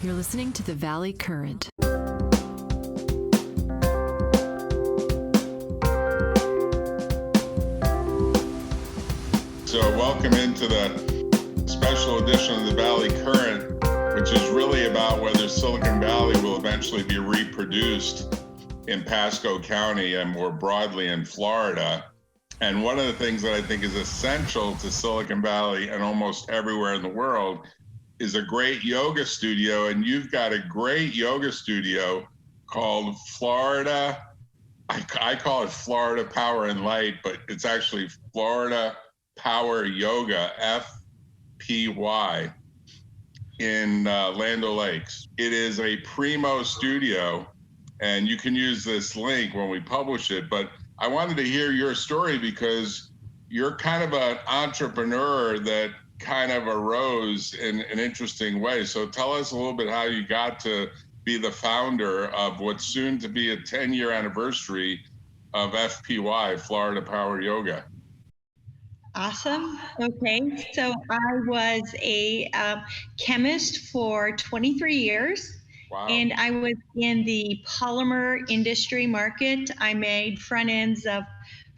You're listening to the Valley Current. So welcome into the special edition of the Valley Current, which is really about whether Silicon Valley will eventually be reproduced in Pasco County and more broadly in Florida. And one of the things that I think is essential to Silicon Valley and almost everywhere in the world is a great yoga studio. And you've got a great yoga studio called Florida. I call it Florida Power and Light, but it's actually Florida Power Yoga, FPY, in Land O'Lakes. It is a primo studio, and you can use this link when we publish it. But I wanted to hear your story because you're kind of an entrepreneur that kind of arose in an interesting way. So tell us a little bit how you got to be the founder of what's soon to be a 10-year anniversary of FPY, Florida Power Yoga. Awesome. Okay. So I was a chemist for 23 years. Wow. And I was in the polymer industry market. I made front ends of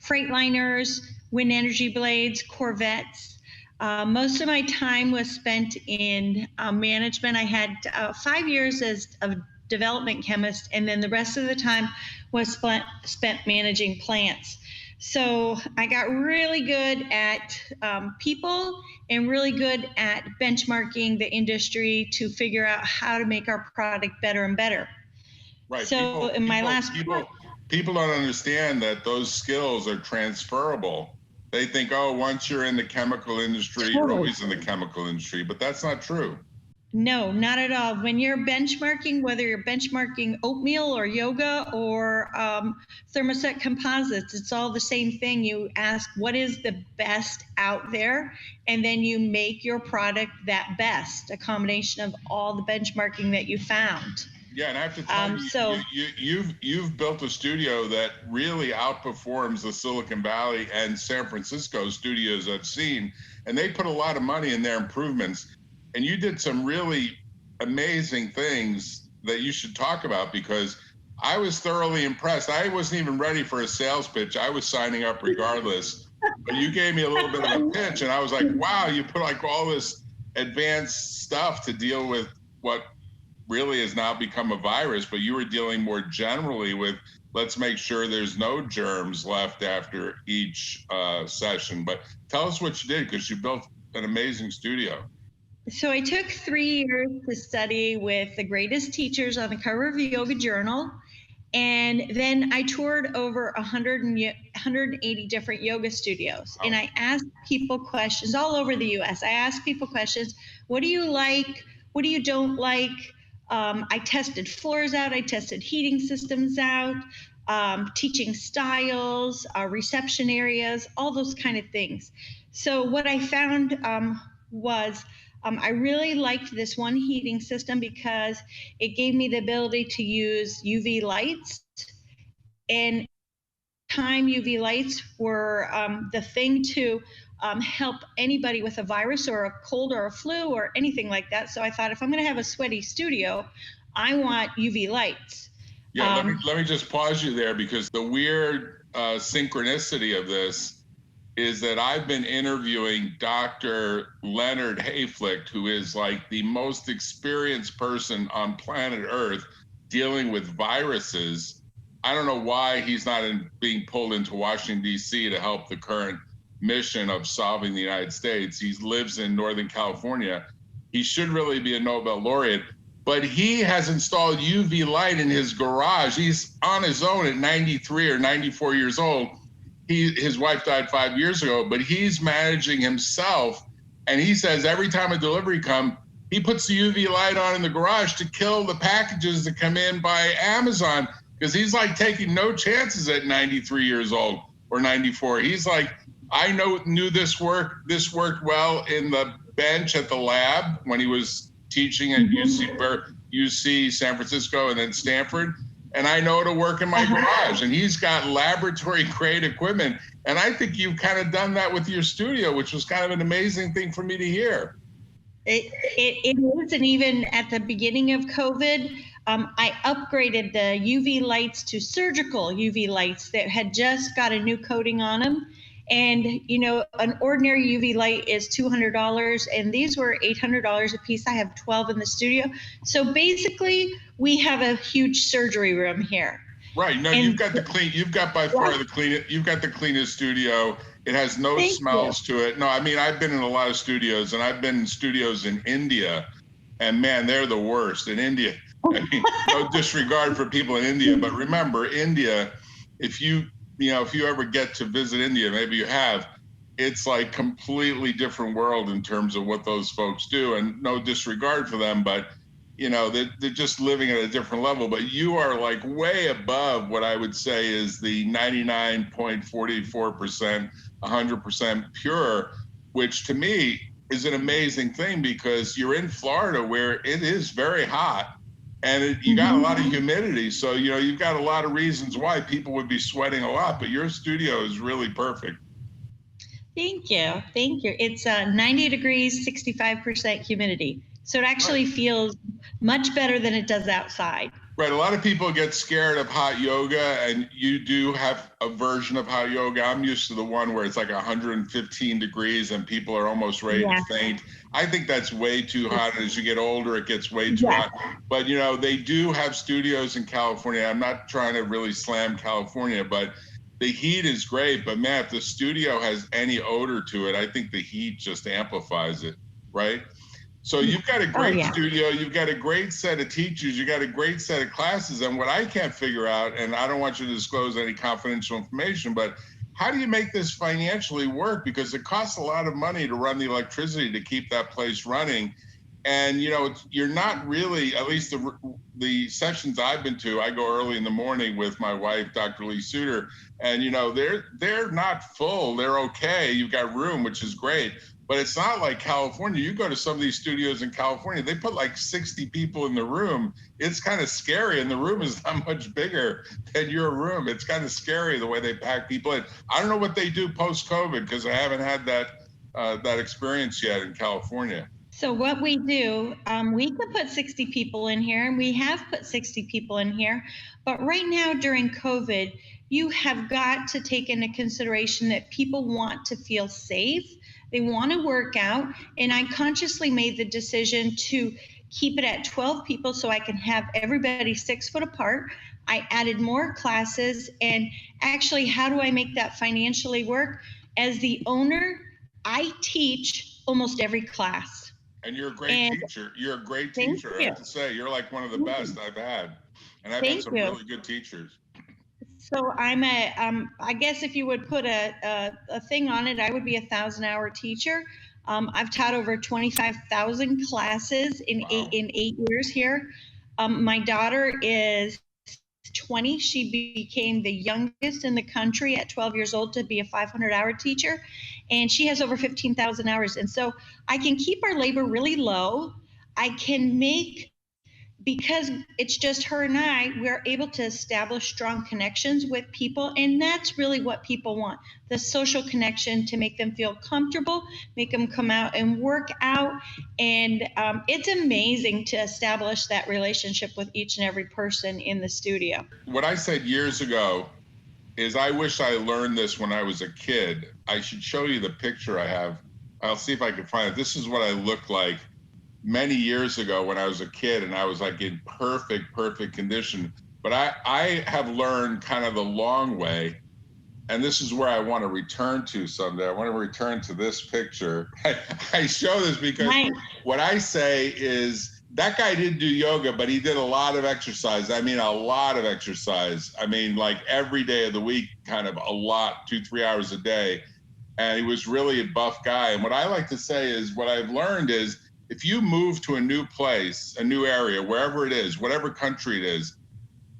freightliners, wind energy blades, Corvettes. Most of my time was spent in management. I had 5 years as a development chemist, and then the rest of the time was spent managing plants. So I got really good at people and really good at benchmarking the industry to figure out how to make our product better and better. Right. So People don't understand that those skills are transferable. They think, oh, once you're in the chemical industry, you're always in the chemical industry, but that's not true. No, not at all. When you're benchmarking, whether you're benchmarking oatmeal or yoga or thermoset composites, it's all the same thing. You ask what is the best out there, and then you make your product that best, a combination of all the benchmarking that you found. Yeah, and I have to tell you've built a studio that really outperforms the Silicon Valley and San Francisco studios I've seen, and they put a lot of money in their improvements. And you did some really amazing things that you should talk about because I was thoroughly impressed. I wasn't even ready for a sales pitch. I was signing up regardless. But you gave me a little bit of a pitch, and I was like, wow, you put like all this advanced stuff to deal with what really has now become a virus, but you were dealing more generally with let's make sure there's no germs left after each session. But tell us what you did, because you built an amazing studio. So I took 3 years to study with the greatest teachers on the cover of the Yoga Journal. And then I toured over 180 different yoga studios. Wow. And I asked people questions all over the US. I asked people questions. What do you like? What do you don't like? I tested floors out. I tested heating systems out, teaching styles, reception areas, all those kind of things. So what I found was I really liked this one heating system because it gave me the ability to use UV lights. And UV lights were the thing to help anybody with a virus or a cold or a flu or anything like that. So I thought, if I'm going to have a sweaty studio, I want UV lights. Yeah, let me just pause you there, because the weird synchronicity of this is that I've been interviewing Dr. Leonard Hayflick, who is like the most experienced person on planet Earth dealing with viruses. I don't know why he's not being pulled into Washington, D.C. to help the current mission of solving the United States. He lives in Northern California. He should really be a Nobel laureate, but he has installed UV light in his garage. He's on his own at 93 or 94 years old. His wife died 5 years ago, but he's managing himself. And he says every time a delivery comes, he puts the UV light on in the garage to kill the packages that come in by Amazon, because he's like taking no chances at 93 years old or 94. He's like, I knew this worked well in the bench at the lab when he was teaching at UC San Francisco and then Stanford. And I know it'll work in my garage. And he's got laboratory grade equipment. And I think you've kind of done that with your studio, which was kind of an amazing thing for me to hear. It is, and even at the beginning of COVID, I upgraded the UV lights to surgical UV lights that had just got a new coating on them. And an ordinary UV light is $200, and these were $800 a piece. I have 12 in the studio, so basically we have a huge surgery room here. Right. No, you've got by far the cleanest. You've got the cleanest studio. It has no smells to it. No, I mean, I've been in a lot of studios, and I've been in studios in India, and man, they're the worst in India. I mean, no disregard for people in India, but remember, India, if you ever get to visit India, maybe you have, it's like completely different world in terms of what those folks do, and no disregard for them, but they're just living at a different level. But you are like way above what I would say is the 99.44%, 100% pure, which to me is an amazing thing, because you're in Florida where it is very hot, and you got a lot of humidity. So, you've got a lot of reasons why people would be sweating a lot, but your studio is really perfect. Thank you. It's 90 degrees, 65% humidity. So it actually feels much better than it does outside. Right. A lot of people get scared of hot yoga, and you do have a version of hot yoga. I'm used to the one where it's like 115 degrees and people are almost ready to faint. I think that's way too hot. And as you get older, it gets way too hot. But, they do have studios in California. I'm not trying to really slam California, but the heat is great. But man, if the studio has any odor to it, I think the heat just amplifies it. Right. So you've got a great studio, you've got a great set of teachers, you've got a great set of classes. And what I can't figure out, and I don't want you to disclose any confidential information, but how do you make this financially work? Because it costs a lot of money to run the electricity to keep that place running. And, you're not really, at least the sessions I've been to, I go early in the morning with my wife, Dr. Lee Suter, and, they're not full, they're okay. You've got room, which is great. But it's not like California. You go to some of these studios in California, they put like 60 people in the room. It's kind of scary, and the room is not much bigger than your room. It's kind of scary the way they pack people in. I don't know what they do post-COVID, because I haven't had that experience yet in California. So what we do, we could put 60 people in here, and we have put 60 people in here. But right now during COVID, you have got to take into consideration that people want to feel safe. They want to work out, and I consciously made the decision to keep it at 12 people so I can have everybody 6 foot apart. I added more classes, and actually, how do I make that financially work? As the owner, I teach almost every class. And you're a great teacher. You're a great teacher. I have to say, you're like one of the best I've had. And I've had some really good teachers. So I'm I guess if you would put a thing on it, I would be a 1,000-hour teacher. I've taught over 25,000 classes in 8 years here. My daughter is 20. She became the youngest in the country at 12 years old to be a 500-hour teacher, and she has over 15,000 hours. And so I can keep our labor really low. I can make, because it's just her and I, we're able to establish strong connections with people. And that's really what people want, the social connection, to make them feel comfortable, make them come out and work out. And it's amazing to establish that relationship with each and every person in the studio. What I said years ago is, I wish I learned this when I was a kid. I should show you the picture I have. I'll see if I can find it. This is what I looked like many years ago when I was a kid, and I was like in perfect condition. But I have learned kind of the long way, and this is where I want to return to someday. I want to return to this picture. I show this because what I say is, that guy didn't do yoga, but he did a lot of exercise. I mean, a lot of exercise. I mean, like every day of the week, kind of a lot, 2-3 hours a day. And he was really a buff guy. And what I like to say is, what I've learned is, if you move to a new place, a new area, wherever it is, whatever country it is,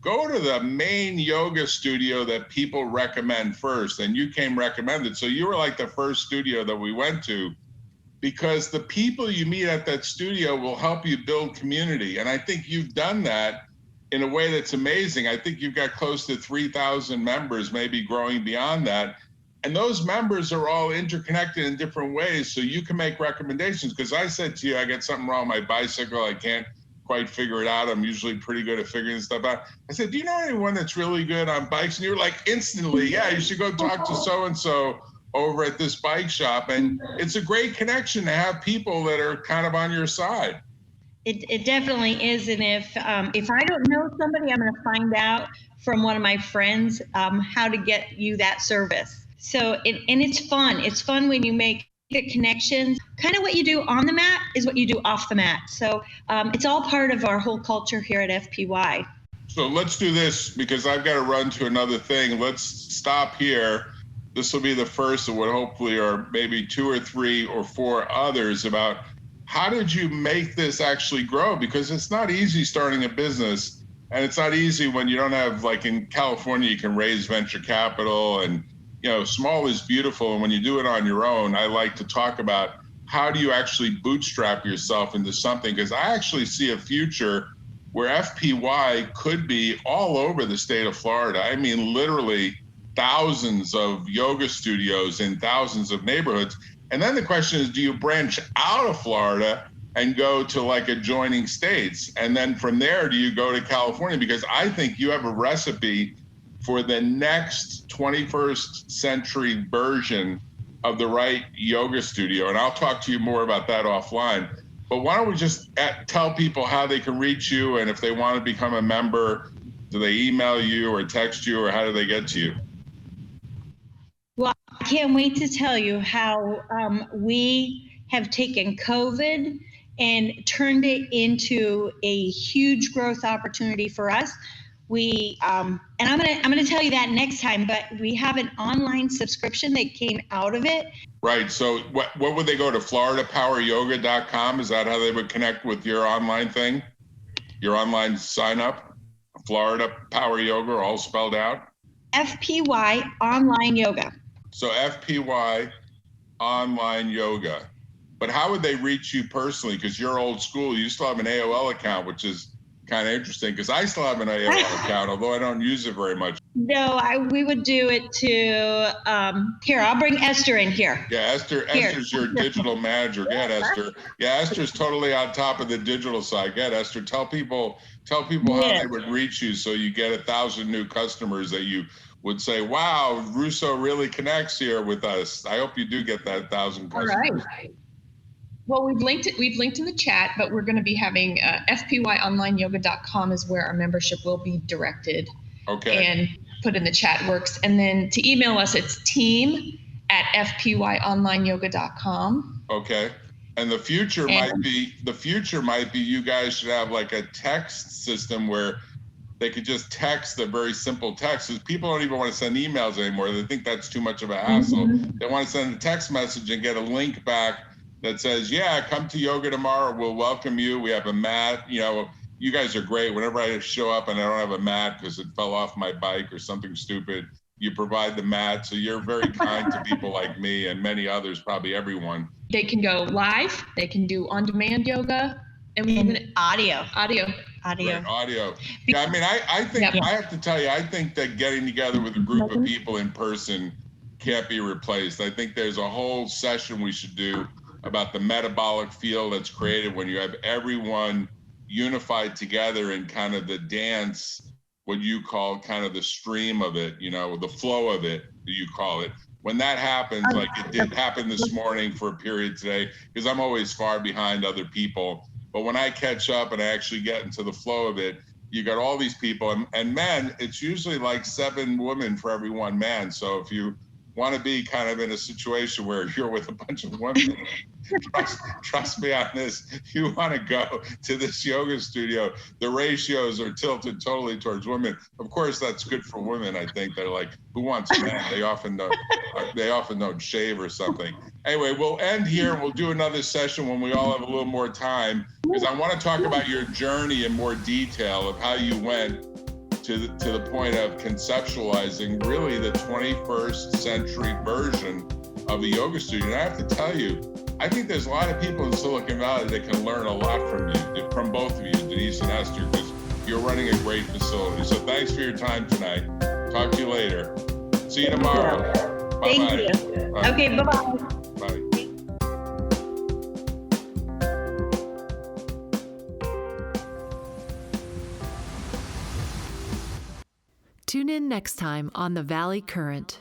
go to the main yoga studio that people recommend first. And you came recommended. So you were like the first studio that we went to, because the people you meet at that studio will help you build community. And I think you've done that in a way that's amazing. I think you've got close to 3,000 members, maybe growing beyond that. And those members are all interconnected in different ways, so you can make recommendations. Because I said to you, I got something wrong with my bicycle. I can't quite figure it out. I'm usually pretty good at figuring stuff out. I said, do you know anyone that's really good on bikes? And you were like, instantly, yeah, you should go talk to so-and-so over at this bike shop. And it's a great connection to have people that are kind of on your side. It definitely is. And if I don't know somebody, I'm going to find out from one of my friends how to get you that service. So, and it's fun. It's fun when you make the connections. Kind of what you do on the mat is what you do off the mat. So it's all part of our whole culture here at FPY. So let's do this, because I've got to run to another thing. Let's stop here. This will be the first of what hopefully are maybe 2 or 3 or 4 others about how did you make this actually grow? Because it's not easy starting a business, and it's not easy when you don't have, like in California, you can raise venture capital, and small is beautiful. And when you do it on your own, I like to talk about how do you actually bootstrap yourself into something? Because I actually see a future where FPY could be all over the state of Florida. I mean, literally thousands of yoga studios in thousands of neighborhoods. And then the question is, do you branch out of Florida and go to like adjoining states? And then from there, do you go to California? Because I think you have a recipe for the next 21st century version of the right yoga studio. And I'll talk to you more about that offline. But why don't we just tell people how they can reach you, and if they want to become a member, do they email you or text you, or how do they get to you? Well, I can't wait to tell you how we have taken COVID and turned it into a huge growth opportunity for us. We and I'm gonna tell you that next time, but we have an online subscription that came out of it. Right. So what would they go to? FloridaPowerYoga.com? Is that how they would connect with your online thing? Your online sign up? Florida Power Yoga, all spelled out? FPY Online Yoga. So FPY Online Yoga. But how would they reach you personally? Because you're old school. You still have an AOL account, which is kind of interesting, because I still have an AOL account, although I don't use it very much. No, we would do it to, here, I'll bring Esther in here. Yeah, Esther's your digital manager. Get Esther. Yeah, Esther's totally on top of the digital side. Get Esther. Tell people how they would reach you so you get 1,000 new customers that you would say, wow, Russo really connects here with us. I hope you do get that 1,000 customers. All right. Well, we've linked in the chat, but we're going to be having fpyonlineyoga.com is where our membership will be directed. Okay. And put in the chat works. And then to email us, it's team@fpyonlineyoga.com. Okay. And the future might be you guys should have like a text system where they could just text the very simple text. Because people don't even want to send emails anymore. They think that's too much of a hassle. Mm-hmm. They want to send a text message and get a link back that says, yeah, come to yoga tomorrow. We'll welcome you. We have a mat. You guys are great. Whenever I show up and I don't have a mat because it fell off my bike or something stupid, you provide the mat. So you're very kind to people like me and many others, probably everyone. They can go live. They can do on-demand yoga. And audio. Right, audio. Yeah, I mean, I think, I have to tell you, I think that getting together with a group of people in person can't be replaced. I think there's a whole session we should do about the metabolic field that's created when you have everyone unified together in kind of the dance, what you call kind of the stream of it, the flow of it, you call it. When that happens, like it did happen this morning for a period today, because I'm always far behind other people. But when I catch up and I actually get into the flow of it, you got all these people, and men, it's usually like 7 women for every 1 man. So if you want to be kind of in a situation where you're with a bunch of women, trust me on this, you want to go to this yoga studio. The ratios are tilted totally towards women. Of course, that's good for women. I think they're like, who wants men? They often don't shave or something. Anyway, we'll end here and we'll do another session when we all have a little more time, because I want to talk about your journey in more detail of how you went to the point of conceptualizing really the 21st century version of a yoga studio. And I have to tell you, I think there's a lot of people in Silicon Valley that can learn a lot from you, from both of you, Denice and Esther, because you're running a great facility. So thanks for your time tonight. Talk to you later. See you tomorrow. Thank Bye-bye. you. Bye. Okay, bye-bye. Bye. Tune in next time on The Valley Current.